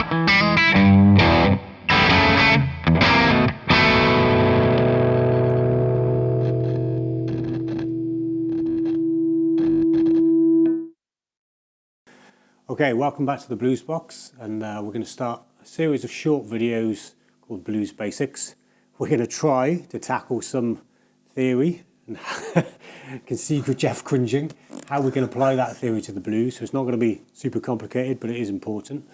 Okay, welcome back to the Blues Box, and we're going to start a series of short videos called Blues Basics. We're going to try to tackle some theory, and you can see Jeff cringing, how we can apply that theory to the blues. So it's not going to be super complicated, but it is important.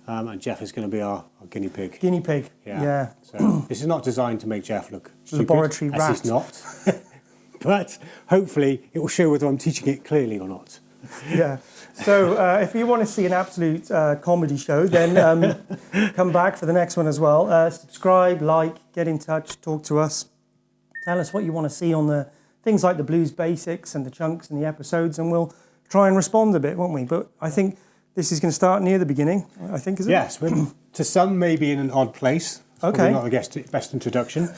And Jeff is going to be our guinea pig. Guinea pig, yeah. So this is not designed to make Jeff look stupid. Laboratory rat. It's not. But hopefully it will show whether I'm teaching it clearly or not. Yeah. So if you want to see an absolute comedy show, then come back for the next one as well. Subscribe, like, get in touch, talk to us. Tell us what you want to see on the things like the blues basics and the chunks and the episodes, and we'll try and respond a bit, won't we? But I think this is going to start near the beginning, I think, is it? Yes. To some, maybe in an odd place. It's okay. Not the best introduction.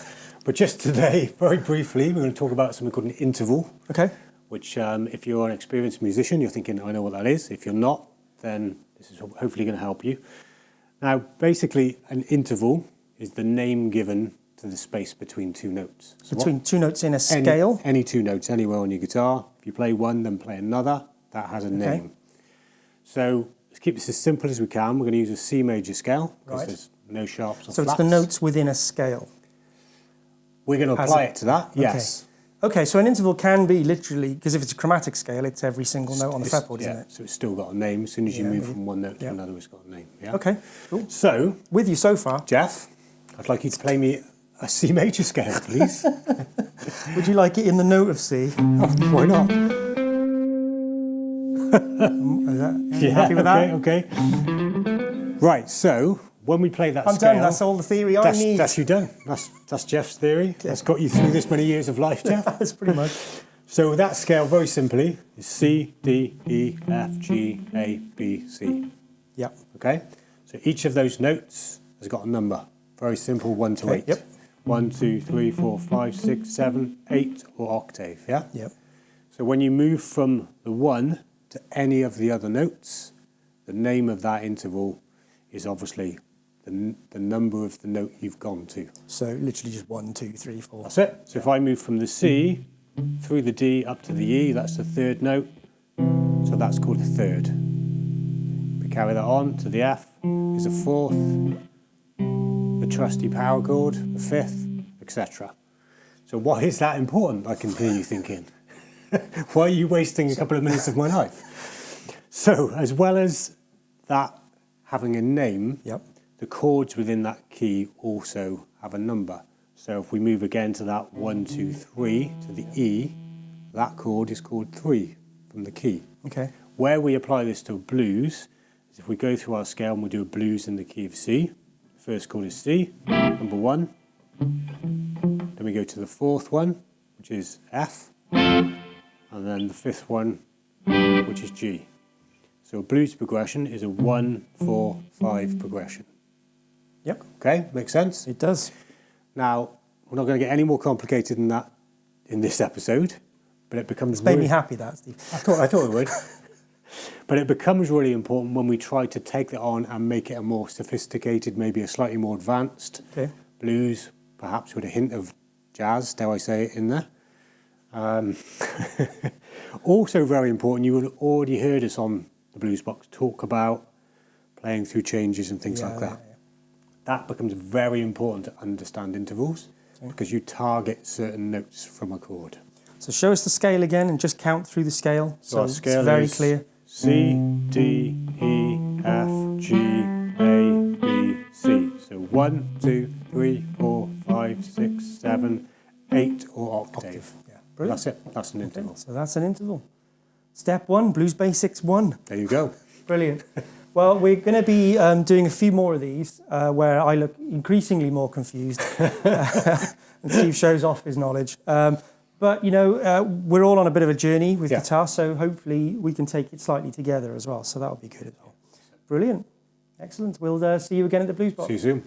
But just today, very briefly, we're going to talk about something called an interval. Okay. Which, if you're an experienced musician, you're thinking, I know what that is. If you're not, then this is hopefully going to help you. Now, basically, an interval is the name given to the space between two notes. So between two notes in a scale? Any two notes anywhere on your guitar. If you play one, then play another. That has a name. So let's keep this as simple as we can. We're going to use a C major scale because there's no sharps or flats. So it's the notes within a scale? We're going to apply it to that, yes. Okay, so an interval can be literally, because if it's a chromatic scale, it's every single note on the fretboard, isn't it? So it's still got a name. As soon as you move from one note to another, it's got a name. Yeah. Okay, cool. So, with you so far, Jeff, I'd like you to play me a C major scale, please. Would you like it in the note of C? Oh, why not? Happy with that? Okay. Right, so when we play that I'm scale... done, that's all the theory I need. That's you done. That's Jeff's theory. That's got you through this many years of life, Jeff. That's pretty much. So that scale, very simply, is C, D, E, F, G, A, B, C. Yep. Okay? So each of those notes has got a number. Very simple, 1 to 8. Yep. 1, 2, 3, 4, 5, 6, 7, 8, or octave, yeah? Yep. So when you move from the 1 to any of the other notes, the name of that interval is obviously the number of the note you've gone to. So literally just 1, 2, 3, 4. That's it. So if I move from the C through the D up to the E, that's the third note. So that's called a third. We carry that on to the F is a fourth, the trusty power chord, the fifth, etc. So why is that important? I can hear you thinking. Why are you wasting a couple of minutes of my life? So as well as that having a name, the chords within that key also have a number. So if we move again to that 1, 2, 3 to the E, that chord is called 3 from the key. Okay. Where we apply this to a blues is if we go through our scale and we do a blues in the key of C. The first chord is C, number 1. Then we go to the fourth one, which is F, and then the fifth one, which is G. So a blues progression is a 1, 4, 5 progression. Yep. Okay, makes sense? It does. Now, we're not going to get any more complicated than that in this episode, but it becomes... It's made me happy, that, Steve. I thought it would. But it becomes really important when we try to take that on and make it a more sophisticated, maybe a slightly more advanced blues, perhaps with a hint of jazz, dare I say it, in there. Also very important, you would have already heard us on the Blues Box talk about playing through changes and things like that. That becomes very important to understand intervals because you target certain notes from a chord. So show us the scale again and just count through the scale. So our scale it's very is clear. C, D, E, F, G, A, B, C. So 1, 2, 3, 4, 5, 6, 7, 8 or octave. Yeah. Brilliant. That's it. That's an interval. So that's an interval. Step 1, Blues Basics 1. There you go. Brilliant. Well, we're going to be doing a few more of these where I look increasingly more confused and Steve shows off his knowledge. But, you know, we're all on a bit of a journey with guitar, so hopefully we can take it slightly together as well. So that'll be good as well. Brilliant. Excellent. We'll see you again at the Blues Box. See you soon.